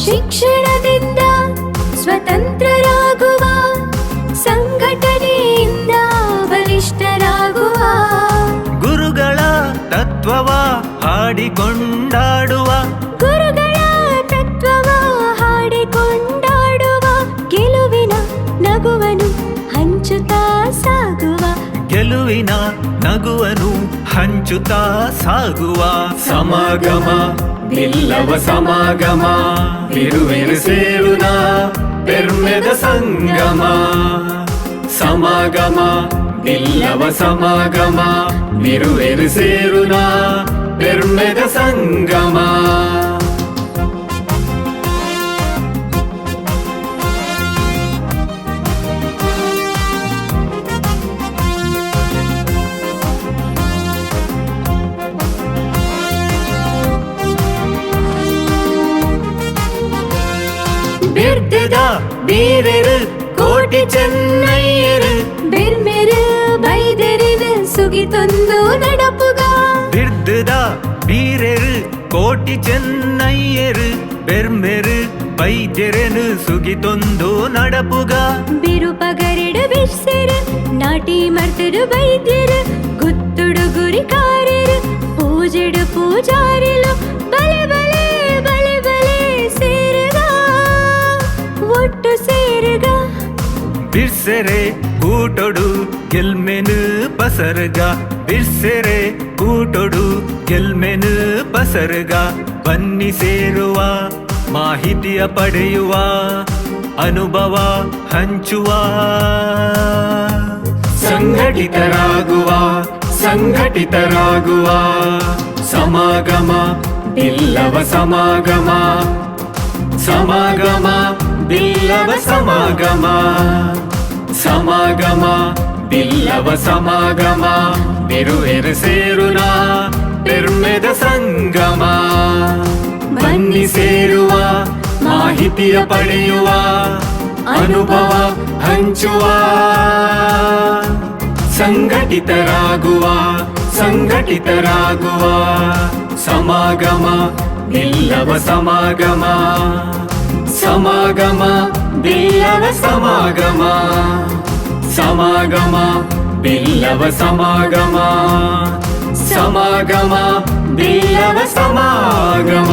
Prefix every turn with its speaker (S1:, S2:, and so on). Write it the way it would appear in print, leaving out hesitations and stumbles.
S1: ಶಿಕ್ಷಣದಿಂದ ಸ್ವತಂತ್ರರಾಗುವ, ಸಂಘಟನೆಯಿಂದ ಬಲಿಷ್ಠರಾಗುವ,
S2: ಗುರುಗಳ ತತ್ವವ ಹಾಡಿಕೊಂಡಾಡುವ,
S1: ಗುರುಗಳ ತತ್ವವ ಹಾಡಿಕೊಂಡಾಡುವ, ಗೆಲುವಿನ ನಗುವನು ಹಂಚುತ್ತಾ ಸಾಗುವ,
S2: ಗೆಲುವಿನ ನಗುವನು ಹಂಚುತ್ತಾ ಸಾಗುವ.
S3: ಸಮಾಗಮ ಬಿಲ್ಲವ ಸಮಾಗಮ, ಬಿರುವೆರು ಸೇರುನ ಬೆರ್ಮೆದ ಸಂಗಮ. ಸಮಾಗಮ ಬಿಲ್ಲವ ಸಮಾಗಮ, ಬಿರುವೆರು ಸೇರುನ ಬೆರ್ಮೆದ ಸಂಗಮ.
S2: ಬಿರ್ದೆದ ಬೀರೆರು ಕೋಟಿ ಚೆನ್ನಯ್ಯರು,
S1: ಬೆರ್ಮೆರು ಬೈದೆರಿದು ಸುಗಿತೊಂದು ನಡಪುಗ,
S2: ಬಿರ್ದದ ಬೀರೆರು ಕೋಟಿ ಚೆನ್ನಯ್ಯರು, ಬೆರ್ಮೆರು ಬೈದ್ಯರೆನು ಸುಗಿತೊಂದು ನಡಪುಗ.
S1: ಬಿರುಪಗರಿಡು ಬಿರ್ಸೆರು ನಾಟಿ ಮರ್ತರು ಬೈದ್ಯರು, ಗುತ್ತುಡು ಗುರಿಕಾರರು ಪೂಜೆಡು ಪೂಜಾರಿಲು, ಬಲೆ ಬಲೆ ಬಲೆ ಬಲೆ ಸೇರುಗ ಒಟ್ಟು ಸೇರುಗ.
S2: ಬಿರ್ಸೆರೆ ಕೂಟೊಡು ಗೆಲ್ಮೆನು ಪಸರ್ಗ, ಬಿರ್ಸೆರೆ ಕೂಟೊಡು ಗೆಲ್ಮೆನು ಪಸರ್ಗ. ಬನ್ನಿ ಸೇರುವ ಮಾಹಿತಿಯ ಪಡೆಯುವ, ಅನುಭವ ಹಂಚುವ,
S3: ಸಂಘಟಿತರಾಗುವ ಸಂಘಟಿತರಾಗುವ. ಸಮಾಗಮ ಬಿಲ್ಲವ ಸಮಾಗಮ, ಸಮಾಗಮ ಬಿಲ್ಲವ ಸಮಾಗಮ. ಸಮಾಗಮ ಬಿಲ್ಲವ ಸಮಾಗಮ, ಬಿರುವೆರು ಸೇರುನ ಬೆರ್ಮೆದ ಸಂಗಮ. ಬನ್ನಿ ಸೇರುವ ಮಾಹಿತಿಯ ಪಡೆಯುವ, ಅನುಭವ ಹಂಚುವ, ಸಂಘಟಿತರಾಗುವ ಸಂಘಟಿತರಾಗುವ. ಸಮಾಗಮ ಬಿಲ್ಲವ ಸಮಾಗಮ, ಸಮಾಗಮ ಬಿಲ್ಲವ ಸಮಾಗಮ. ಸಮಾಗಮ ಬಿಲ್ಲವ ಸಮಾಗಮ, ಸಮಾಗಮ ಬಿಲ್ಲವ ಸಮಾಗಮ.